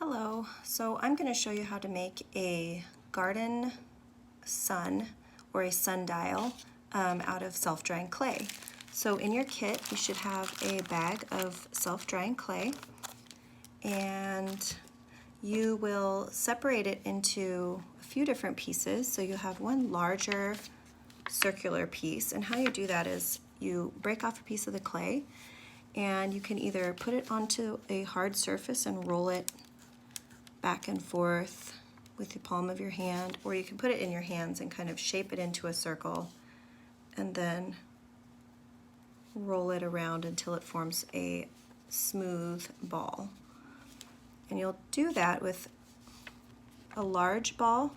Hello, so I'm going to show you how to make a garden sun or a sundial out of self-drying clay. So in your kit you should have a bag of self-drying clay, and you will separate it into a few different pieces. So you have one larger circular piece, and how you do that is you break off a piece of the clay and you can either put it onto a hard surface and roll it back and forth with the palm of your hand, or you can put it in your hands and kind of shape it into a circle and then roll it around until it forms a smooth ball. And you'll do that with a large ball,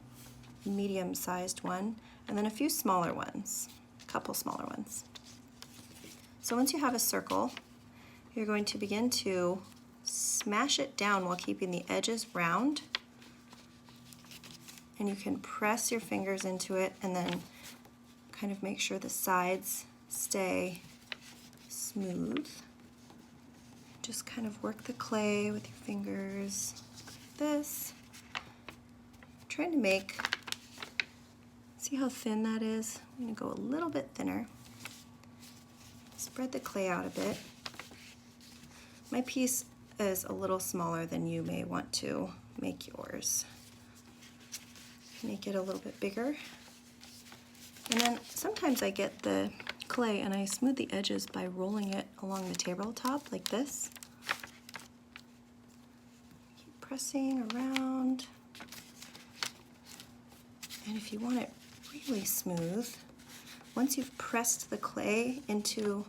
medium-sized one, and then a few smaller ones, a couple smaller ones. So once you have a circle, you're going to begin to smash it down while keeping the edges round, and you can press your fingers into it and then kind of make sure the sides stay smooth. Just kind of work the clay with your fingers like this. Trying to make, see how thin that is? I'm going to go a little bit thinner. Spread the clay out a bit. My piece is a little smaller than you may want to make yours. Make it a little bit bigger. And then sometimes I get the clay and I smooth the edges by rolling it along the tabletop like this. Keep pressing around. And if you want it really smooth, once you've pressed the clay into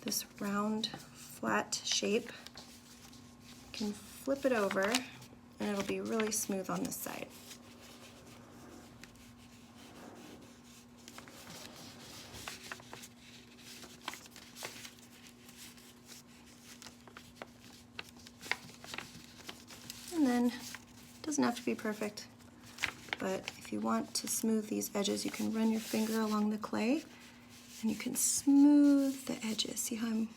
this round, flat shape, you can flip it over and it'll be really smooth on this side. And then, it doesn't have to be perfect, but if you want to smooth these edges, you can run your finger along the clay and you can smooth the edges. See how I'm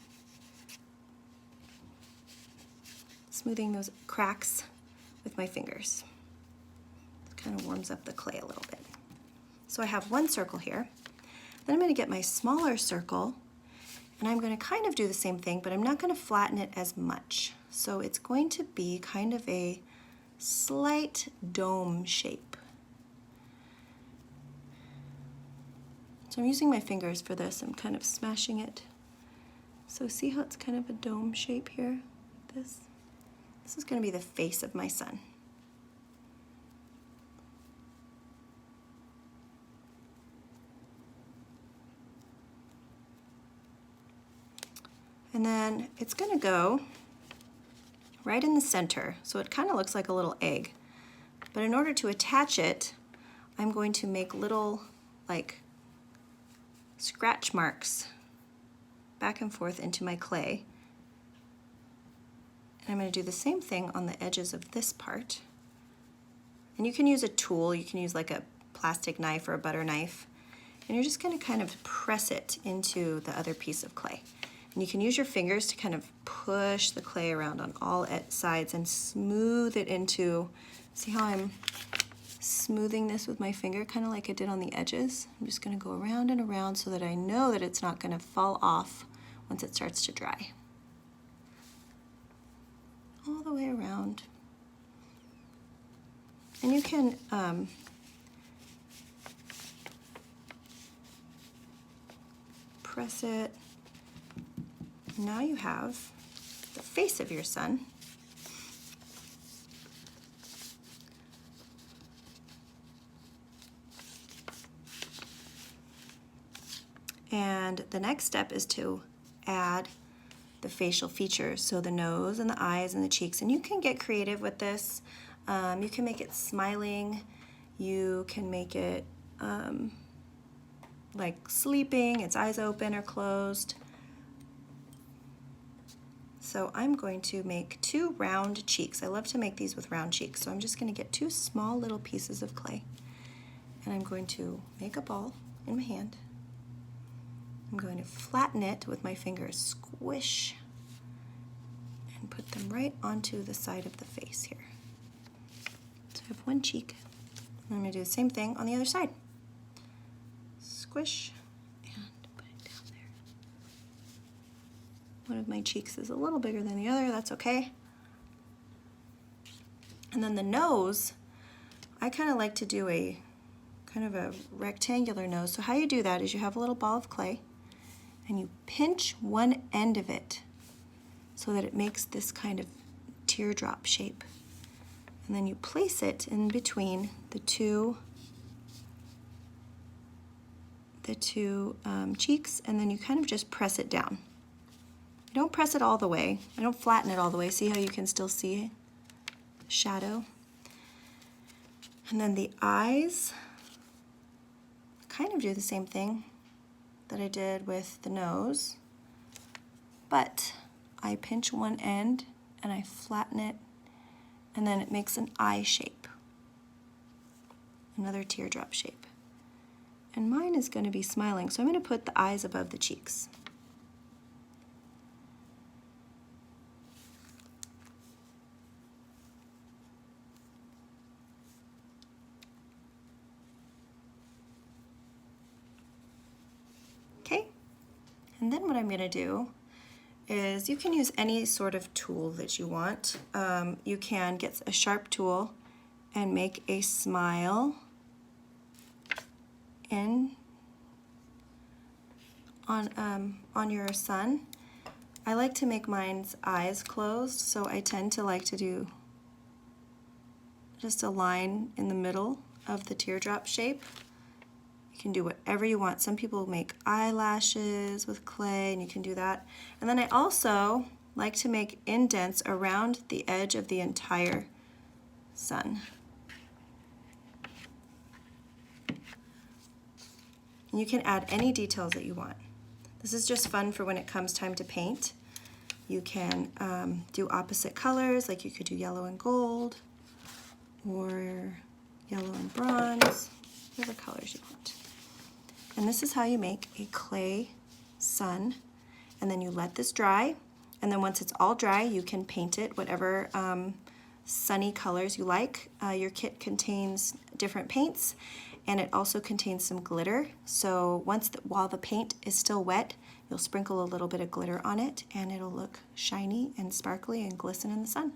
smoothing those cracks with my fingers? It kind of warms up the clay a little bit. So I have one circle here. Then I'm going to get my smaller circle and I'm going to kind of do the same thing, but I'm not going to flatten it as much. So it's going to be kind of a slight dome shape. So I'm using my fingers for this. I'm kind of smashing it. So see how it's kind of a dome shape here? This is going to be the face of my sun. And then it's going to go right in the center, so it kind of looks like a little egg. But in order to attach it, I'm going to make little like scratch marks back and forth into my clay. And I'm going to do the same thing on the edges of this part. And you can use a tool, you can use like a plastic knife or a butter knife, and you're just going to kind of press it into the other piece of clay. And you can use your fingers to kind of push the clay around on all sides and smooth it into, see how I'm smoothing this with my finger, kind of like I did on the edges. I'm just going to go around and around so that I know that it's not going to fall off once it starts to dry. All the way around. And you can press it. Now you have the face of your sun. And the next step is to add the facial features, so the nose and the eyes and the cheeks. And you can get creative with this. You can make it smiling. You can make it like sleeping, its eyes open or closed. So I'm going to make 2 round cheeks. I love to make these with round cheeks. So I'm just going to get 2 small little pieces of clay. And I'm going to make a ball in my hand. I'm going to flatten it with my fingers, squish, and put them right onto the side of the face here. So I have one cheek. I'm going to do the same thing on the other side. Squish and put it down there. One of my cheeks is a little bigger than the other, that's okay. And then the nose, I kind of like to do a kind of a rectangular nose. So how you do that is you have a little ball of clay and you pinch one end of it so that it makes this kind of teardrop shape. And then you place it in between the two cheeks, and then you kind of just press it down. You don't press it all the way. I don't flatten it all the way. See how you can still see shadow? And then the eyes, kind of do the same thing that I did with the nose, but I pinch one end and I flatten it, and then it makes an eye shape, another teardrop shape. And mine is going to be smiling, so I'm going to put the eyes above the cheeks. Okay, and then what I'm going to do is you can use any sort of tool that you want. You can get a sharp tool and make a smile on your sun. I like to make mine's eyes closed, so I tend to like to do just a line in the middle of the teardrop shape. You can do whatever you want. Some people make eyelashes with clay, and you can do that. And then I also like to make indents around the edge of the entire sun. And you can add any details that you want. This is just fun for when it comes time to paint. You can do opposite colors, like you could do yellow and gold, or yellow and bronze, whatever colors you want. And this is how you make a clay sun. And then you let this dry, and then once it's all dry, you can paint it whatever sunny colors you like. Your kit contains different paints, and it also contains some glitter. So while the paint is still wet, you'll sprinkle a little bit of glitter on it, and it'll look shiny and sparkly and glisten in the sun.